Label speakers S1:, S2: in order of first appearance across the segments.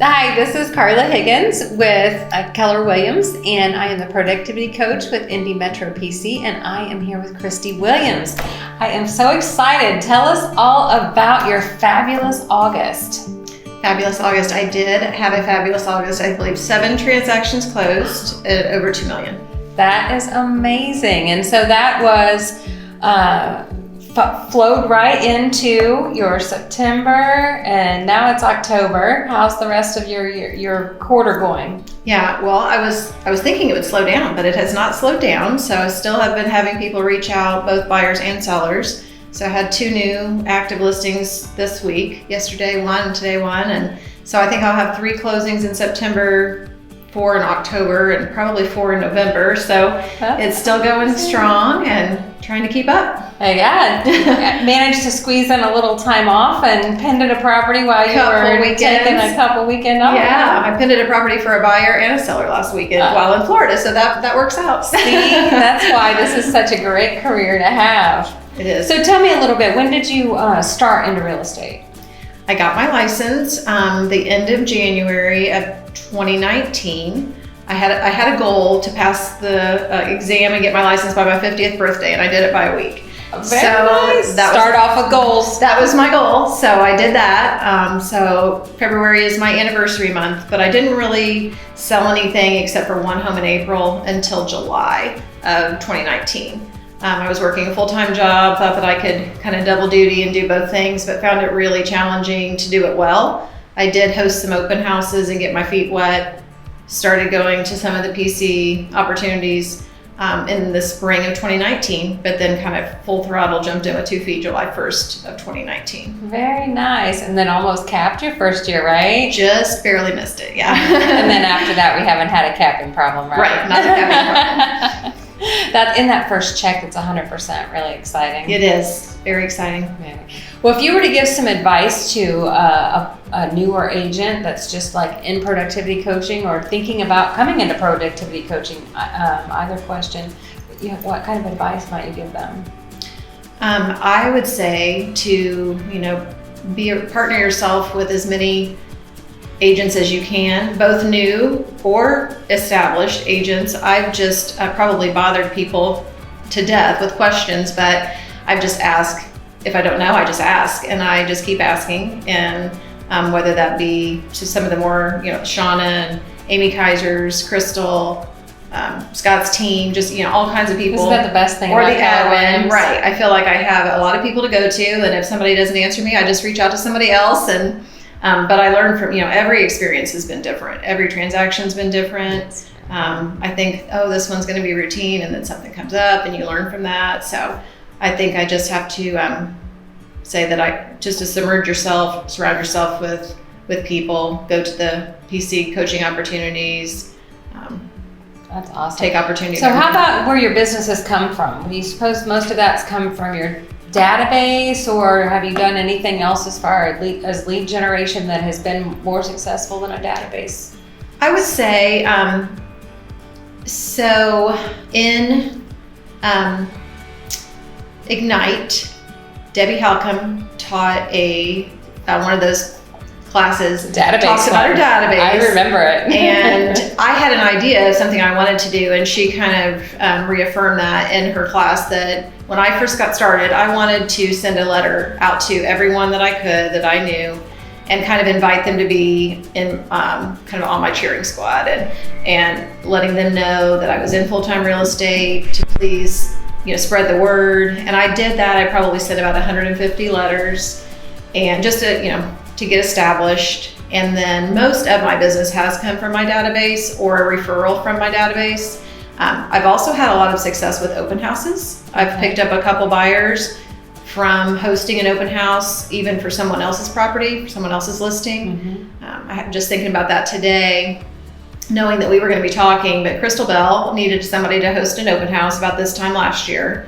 S1: Hi, this is Carla Higgins with Keller Williams, and I am the productivity coach with Indy Metro PC, and I am here with Christi Williams. I am so excited. Tell us all about your fabulous August.
S2: Fabulous August. I did have a fabulous August. I believe 7 transactions closed at over $2 million.
S1: That is amazing. And so that was flowed right into your September, and now it's October. How's the rest of your quarter going?
S2: Yeah, well, I was thinking it would slow down, but it has not slowed down. So I still have been having people reach out, both buyers and sellers. So I had 2 new active listings this week, yesterday 1 and today 1. And so I think I'll have 3 closings in September, 4 in October, and probably 4 in November. So it's still going strong and trying to keep up.
S1: Yeah, managed to squeeze in a little time off and pinned a property while you were taking a couple weekend off.
S2: Yeah, I pinned a property for a buyer and a seller last weekend while in Florida, so that works out.
S1: See, that's why this is such a great career to have.
S2: It is.
S1: So tell me a little bit, when did you start into real estate?
S2: I got my license the end of January of 2019. I had a goal to pass the exam and get my license by my 50th birthday, and I did it by a week.
S1: Very nice. Start off with goals.
S2: That was my goal, so I did that. So February is my anniversary month, but I didn't really sell anything except for 1 home in April until July of 2019. I was working a full-time job, thought that I could kind of double duty and do both things, but found it really challenging to do it well. I did host some open houses and get my feet wet, started going to some of the PC opportunities in the spring of 2019, but then kind of full throttle jumped in with 2 feet July 1st of 2019.
S1: Very nice. And then almost capped your first year, right?
S2: Just barely missed it, yeah.
S1: And then after that, we haven't had a capping problem, right?
S2: Right, not a capping problem.
S1: That in that first check, it's 100% really exciting.
S2: It is very exciting.
S1: Yeah. Well, if you were to give some advice to a newer agent that's just like in productivity coaching or thinking about coming into productivity coaching, either question, what kind of advice might you give them?
S2: I would say to partner yourself with as many agents as you can, both new or established agents. I've just probably bothered people to death with questions, but I've just asked. If I don't know, I just ask, and I just keep asking. And whether that be to some of the more, Shauna and Amy Kaiser's, Crystal, Scott's team, just, all kinds of people.
S1: Isn't that the best thing?
S2: Or the Edwin, right. I feel like I have a lot of people to go to, and if somebody doesn't answer me, I just reach out to somebody else. And but I learned from, every experience has been different. Every transaction's been different. I think, this one's going to be routine, and then something comes up and you learn from that. So I think I just have to say that just to surround yourself with people, go to the PC coaching opportunities.
S1: That's awesome.
S2: Take opportunities.
S1: So how about where your business has come from? Do you suppose most of that's come from your database, or have you done anything else as far as lead generation that has been more successful than a database?
S2: I would say, so in Ignite, Debbie Halcomb taught one of those classes.
S1: Database.
S2: Talks about her database.
S1: I remember it.
S2: And I had an idea of something I wanted to do, and she kind of reaffirmed that in her class, that when I first got started, I wanted to send a letter out to everyone that I could, that I knew, and kind of invite them to be in kind of on my cheering squad, and letting them know that I was in full-time real estate, to please spread the word. And I did that. I probably sent about 150 letters, and just to get established. And then most of my business has come from my database or a referral from my database. I've also had a lot of success with open houses. I've picked up a couple buyers from hosting an open house, even for someone else's property, for someone else's listing. I'm just thinking about that today, knowing that we were going to be talking, but Crystal Bell needed somebody to host an open house about this time last year,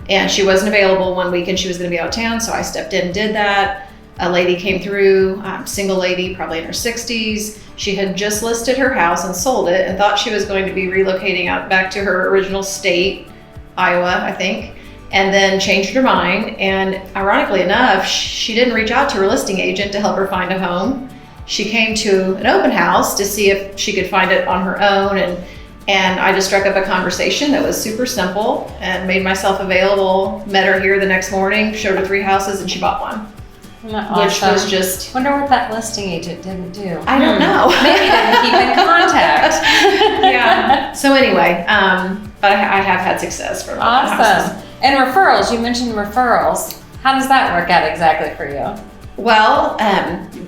S2: and she wasn't available one week, and she was going to be out of town, so I stepped in and did that. A lady came through, single lady, probably in her 60s. She had just listed her house and sold it and thought she was going to be relocating out back to her original state, Iowa, I think, and then changed her mind. And ironically enough, she didn't reach out to her listing agent to help her find a home. She came to an open house to see if she could find it on her own, and I just struck up a conversation that was super simple and made myself available. Met her here the next morning, showed her 3 houses, and she bought one. Which was just...
S1: Wonder what that listing agent didn't do.
S2: I don't know.
S1: Maybe didn't keep in contact.
S2: Yeah. So anyway, but I have had success from open houses.
S1: Awesome. And referrals, you mentioned referrals. How does that work out exactly for you?
S2: Well,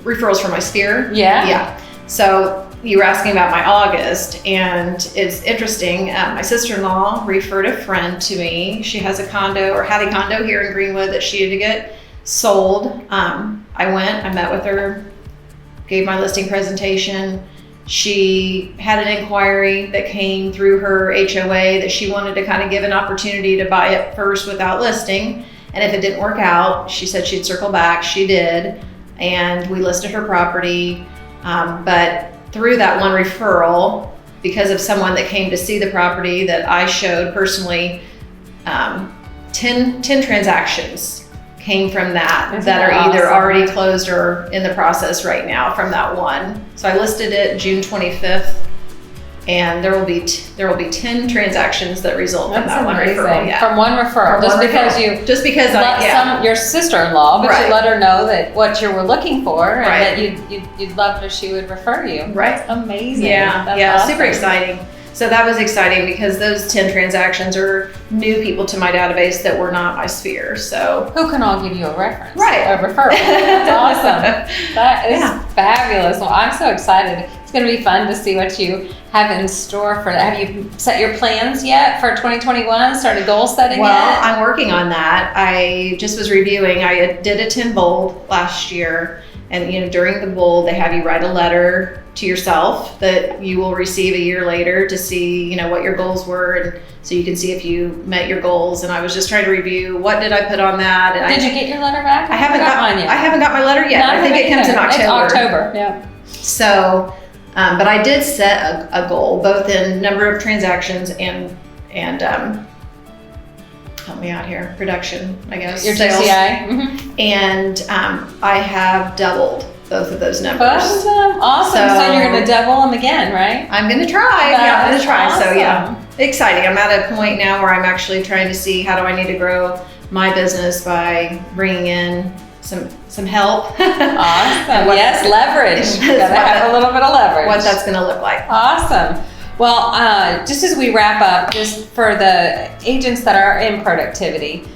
S2: referrals from my sphere.
S1: Yeah?
S2: Yeah. So you were asking about my August, and it's interesting. My sister-in-law referred a friend to me. She has a condo, or had a condo here in Greenwood that she had to get sold. I went, I met with her, gave my listing presentation. She had an inquiry that came through her HOA that she wanted to kind of give an opportunity to buy it first without listing. And if it didn't work out, she said she'd circle back. She did. And we listed her property. But through that one referral, because of someone that came to see the property that I showed personally, 10 transactions came from that are either already closed or in the process right now from that one. So I listed it June 25th, and there will be 10 transactions that result from that one referral. Yeah.
S1: From one referral, just because your sister-in-law, but you let her know that what you were looking for, and that you'd love if she would refer you.
S2: Right.
S1: That's amazing.
S2: Yeah.
S1: That's awesome.
S2: Super exciting. So that was exciting because those 10 transactions are new people to my database that were not my sphere. So
S1: who can all give you a reference?
S2: Right.
S1: A referral. That's awesome. That is fabulous. Well, I'm so excited. It's going to be fun to see what you have in store for that. Have you set your plans yet for 2021? Started goal setting yet?
S2: Well, I'm working on that. I just was reviewing. I did attend Bold last year. And during the Bold, they have you write a letter to yourself that you will receive a year later to see, what your goals were, and so you can see if you met your goals. And I was just trying to review what did I put on that. And
S1: did you get your letter back?
S2: I haven't got mine yet. I haven't got my letter yet. I think it comes in October.
S1: It's October. Yeah.
S2: So, but I did set a goal, both in number of transactions and help me out here, production, I guess.
S1: Your
S2: sales.
S1: GCI. Mm-hmm.
S2: And I have doubled both of those numbers.
S1: Awesome. So you're going to double them again, right?
S2: I'm going to try. I'm going to try.
S1: Awesome.
S2: So yeah, exciting. I'm at a point now where I'm actually trying to see how do I need to grow my business by bringing in some help.
S1: Awesome. Yes, leverage. You got to have a little bit of leverage.
S2: What that's going to look like.
S1: Awesome. Well, just as we wrap up, just for the agents that are in productivity,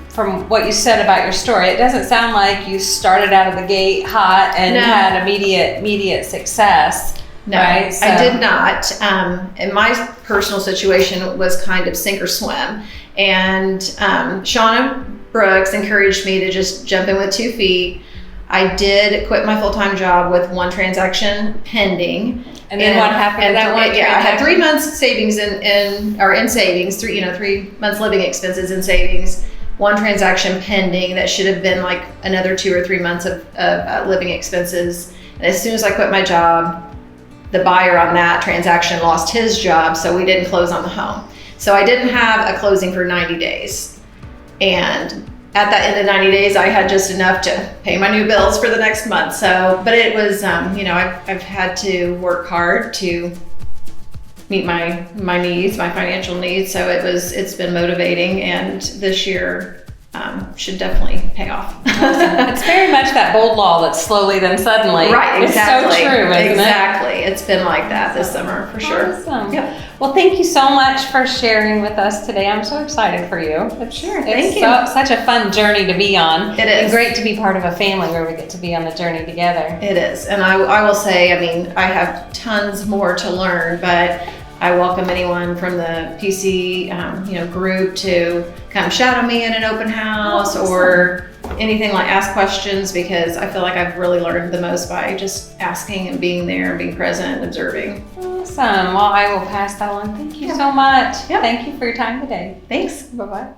S1: from what you said about your story, it doesn't sound like you started out of the gate hot and had immediate success.
S2: No,
S1: right? So,
S2: I did not. And my personal situation was kind of sink or swim. And Shauna Brooks encouraged me to just jump in with 2 feet. I did quit my full-time job with 1 transaction pending.
S1: And then what happened to that one?
S2: Yeah, I had 3 months savings in savings, 3 months living expenses in savings, 1 transaction pending that should have been like another 2 or 3 months of living expenses. And as soon as I quit my job, the buyer on that transaction lost his job, so we didn't close on the home. So I didn't have a closing for 90 days. And at the end of 90 days, I had just enough to pay my new bills for the next month. So, but it was, I've had to work hard to meet my needs, my financial needs. So it's been motivating, and this year should definitely pay off.
S1: It's very much that bold law that's slowly then suddenly.
S2: Right, exactly.
S1: It's so true, isn't it?
S2: Exactly. It's been like that this summer for sure.
S1: Awesome.
S2: Yep.
S1: Well, thank you so much for sharing with us today. I'm so excited for you.
S2: Thank you.
S1: Such a fun journey to be on.
S2: It is.
S1: And great to be part of a family where we get to be on the journey together.
S2: It is. And I will say, I have tons more to learn, but I welcome anyone from the PC group to come shadow me in an open house or anything, like ask questions, because I feel like I've really learned the most by just asking and being there and being present and observing.
S1: Awesome. Well, I will pass that on. Thank you so much.
S2: Yep.
S1: Thank you for your time today.
S2: Thanks.
S1: Bye-bye.